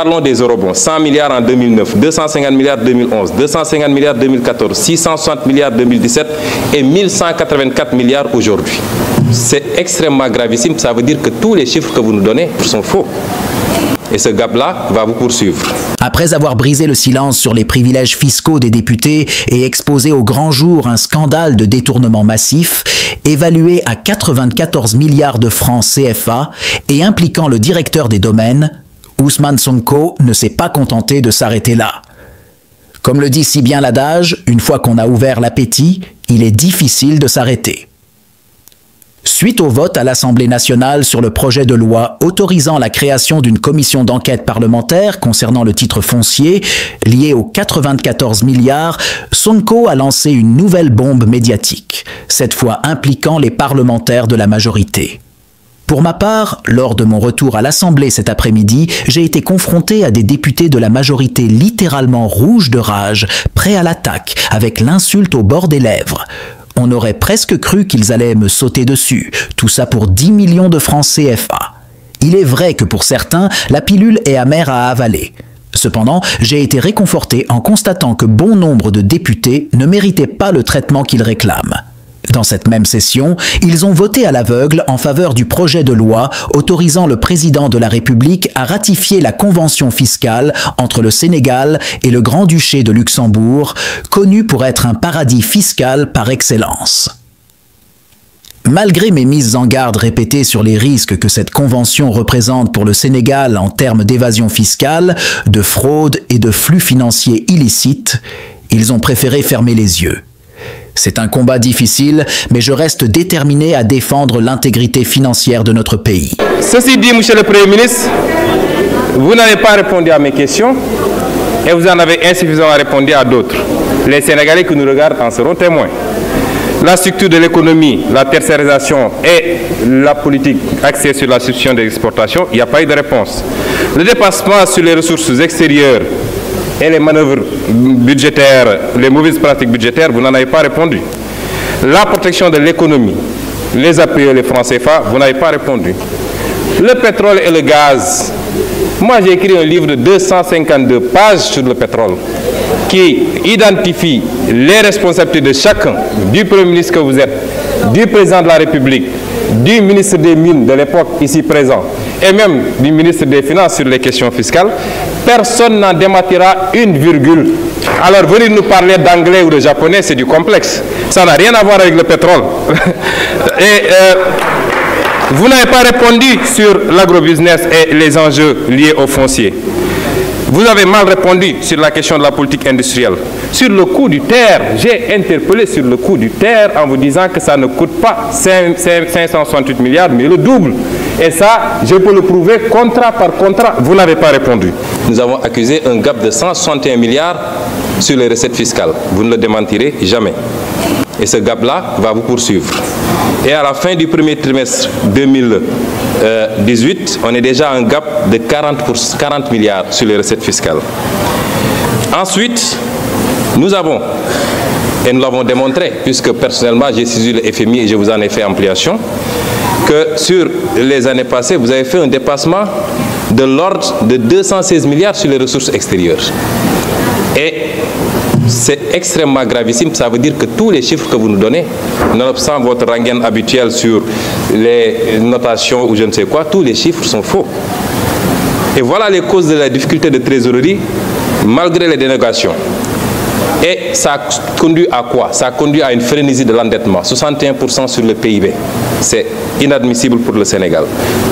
Parlons des eurobonds. 100 milliards en 2009, 250 milliards en 2011, 250 milliards en 2014, 660 milliards en 2017 et 1184 milliards aujourd'hui. C'est extrêmement gravissime. Ça veut dire que tous les chiffres que vous nous donnez sont faux. Et ce gap-là va vous poursuivre. Après avoir brisé le silence sur les privilèges fiscaux des députés et exposé au grand jour un scandale de détournement massif, évalué à 94 milliards de francs CFA et impliquant le directeur des domaines, Ousmane Sonko ne s'est pas contenté de s'arrêter là. Comme le dit si bien l'adage, une fois qu'on a ouvert l'appétit, il est difficile de s'arrêter. Suite au vote à l'Assemblée nationale sur le projet de loi autorisant la création d'une commission d'enquête parlementaire concernant le titre foncier, lié aux 94 milliards, Sonko a lancé une nouvelle bombe médiatique, cette fois impliquant les parlementaires de la majorité. Pour ma part, lors de mon retour à l'Assemblée cet après-midi, j'ai été confronté à des députés de la majorité littéralement rouges de rage, prêts à l'attaque, avec l'insulte au bord des lèvres. On aurait presque cru qu'ils allaient me sauter dessus, tout ça pour 10 millions de francs CFA. Il est vrai que pour certains, la pilule est amère à avaler. Cependant, j'ai été réconforté en constatant que bon nombre de députés ne méritaient pas le traitement qu'ils réclament. Dans cette même session, ils ont voté à l'aveugle en faveur du projet de loi autorisant le président de la République à ratifier la convention fiscale entre le Sénégal et le Grand-Duché de Luxembourg, connu pour être un paradis fiscal par excellence. Malgré mes mises en garde répétées sur les risques que cette convention représente pour le Sénégal en termes d'évasion fiscale, de fraude et de flux financiers illicites, ils ont préféré fermer les yeux. C'est un combat difficile, mais je reste déterminé à défendre l'intégrité financière de notre pays. Ceci dit, Monsieur le Premier ministre, vous n'avez pas répondu à mes questions et vous en avez insuffisamment répondu à d'autres. Les Sénégalais qui nous regardent en seront témoins. La structure de l'économie, la tertiarisation et la politique axée sur la substitution des exportations, il n'y a pas eu de réponse. Le dépassement sur les ressources extérieures et les manœuvres budgétaires, les mauvaises pratiques budgétaires, vous n'en avez pas répondu. La protection de l'économie, les APE, les francs CFA, vous n'avez pas répondu. Le pétrole et le gaz. Moi, j'ai écrit un livre de 252 pages sur le pétrole qui identifie les responsabilités de chacun, du Premier ministre que vous êtes, du Président de la République, du ministre des Mines de l'époque ici présent et même du ministre des Finances sur les questions fiscales. Personne n'en démentira une virgule. Alors venir nous parler d'anglais ou de japonais, c'est du complexe. Ça n'a rien à voir avec le pétrole. Et vous n'avez pas répondu sur l'agrobusiness et les enjeux liés au foncier. Vous avez mal répondu sur la question de la politique industrielle. Sur le coût du terre, j'ai interpellé sur le coût du terre en vous disant que ça ne coûte pas 568 milliards, mais le double. Et ça, je peux le prouver contrat par contrat. Vous n'avez pas répondu. Nous avons accusé un gap de 161 milliards sur les recettes fiscales. Vous ne le démentirez jamais. Et ce gap-là va vous poursuivre. Et à la fin du premier trimestre 2018, on est déjà à un gap de 40 milliards sur les recettes fiscales. Ensuite, nous avons, et nous l'avons démontré, puisque personnellement j'ai saisi le FMI et je vous en ai fait ampliation, que sur les années passées, vous avez fait un dépassement de l'ordre de 216 milliards sur les ressources extérieures. Et c'est extrêmement gravissime. Ça veut dire que tous les chiffres que vous nous donnez, nonobstant votre rengaine habituelle sur les notations ou je ne sais quoi, tous les chiffres sont faux. Et voilà les causes de la difficulté de trésorerie malgré les dénégations. Et ça a conduit à quoi? Ça a conduit à une frénésie de l'endettement, 61% sur le PIB. C'est inadmissible pour le Sénégal.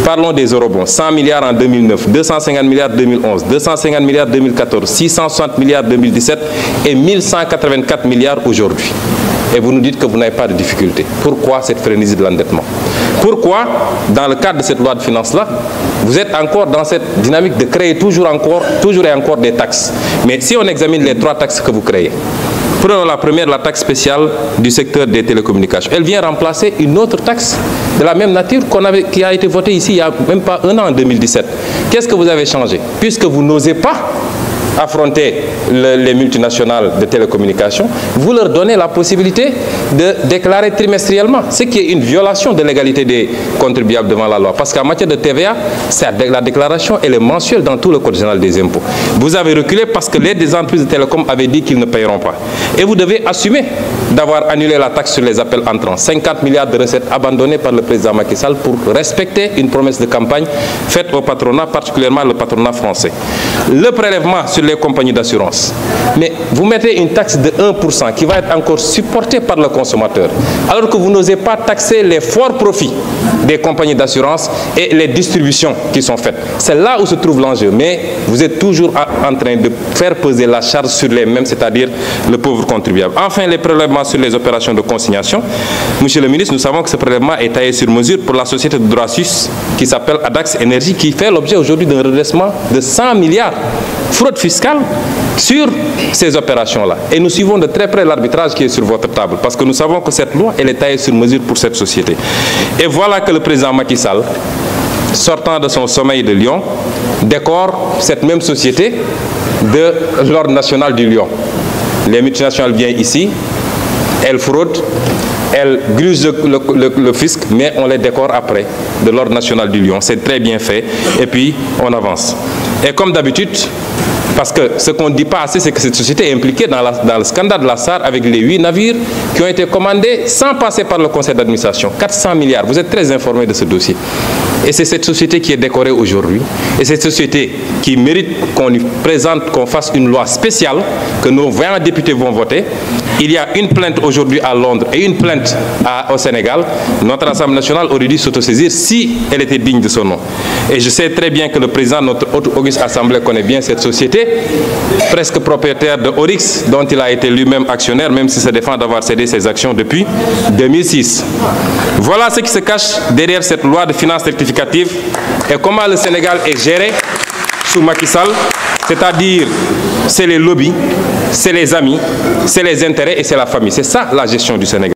Parlons des eurobonds. 100 milliards en 2009, 250 milliards en 2011, 250 milliards en 2014, 660 milliards en 2017 et 1184 milliards aujourd'hui. Et vous nous dites que vous n'avez pas de difficulté. Pourquoi cette frénésie de l'endettement? Pourquoi, dans le cadre de cette loi de finances-là, vous êtes encore dans cette dynamique de créer toujours et encore des taxes? Mais si on examine les 3 taxes que vous créez, prenons la première, la taxe spéciale du secteur des télécommunications. Elle vient remplacer une autre taxe de la même nature qui a été votée ici il n'y a même pas un an, en 2017. Qu'est-ce que vous avez changé? Puisque vous n'osez pas affronter les multinationales de télécommunications, vous leur donnez la possibilité de déclarer trimestriellement, ce qui est une violation de l'égalité des contribuables devant la loi. Parce qu'en matière de TVA, la déclaration elle est mensuelle dans tout le code général des impôts. Vous avez reculé parce que les entreprises de télécom avaient dit qu'ils ne paieront pas. Et vous devez assumer d'avoir annulé la taxe sur les appels entrants. 50 milliards de recettes abandonnées par le président Macky Sall pour respecter une promesse de campagne faite au patronat, particulièrement le patronat français. Le prélèvement sur les compagnies d'assurance. Mais vous mettez une taxe de 1% qui va être encore supportée par le consommateur, alors que vous n'osez pas taxer les forts profits des compagnies d'assurance et les distributions qui sont faites. C'est là où se trouve l'enjeu. Mais vous êtes toujours en train de faire peser la charge sur les mêmes, c'est-à-dire le pauvre contribuable. Enfin, les prélèvements sur les opérations de consignation. Monsieur le ministre, nous savons que ce prélèvement est taillé sur mesure pour la société de droit suisse qui s'appelle Adax Énergie, qui fait l'objet aujourd'hui d'un redressement de 100 milliards fraude fiscale sur ces opérations-là. Et nous suivons de très près l'arbitrage qui est sur votre table, parce que nous savons que cette loi, elle est taillée sur mesure pour cette société. Et voilà que le président Macky Sall, sortant de son sommeil de Lyon, décore cette même société de l'ordre national du Lion. Les multinationales viennent ici, elles fraudent, elles grugent le fisc, mais on les décore après de l'ordre national du Lion. C'est très bien fait. Et puis, on avance. Et comme d'habitude, parce que ce qu'on ne dit pas assez, c'est que cette société est impliquée dans le scandale de la SAR avec les 8 navires qui ont été commandés sans passer par le conseil d'administration. 400 milliards. Vous êtes très informés de ce dossier. Et c'est cette société qui est décorée aujourd'hui. Et cette société qui mérite qu'on lui présente, qu'on fasse une loi spéciale, que nos 20 députés vont voter. Il y a une plainte aujourd'hui à Londres et une plainte au Sénégal. Notre Assemblée nationale aurait dû s'autosaisir si elle était digne de son nom. Et je sais très bien que le président de notre haute auguste Assemblée connaît bien cette société, presque propriétaire de Oryx, dont il a été lui-même actionnaire, même s'il se défend d'avoir cédé ses actions depuis 2006. Voilà ce qui se cache derrière cette loi de finances rectificative et comment le Sénégal est géré sous Macky Sall, c'est-à-dire c'est les lobbies, c'est les amis, c'est les intérêts et c'est la famille. C'est ça la gestion du Sénégal.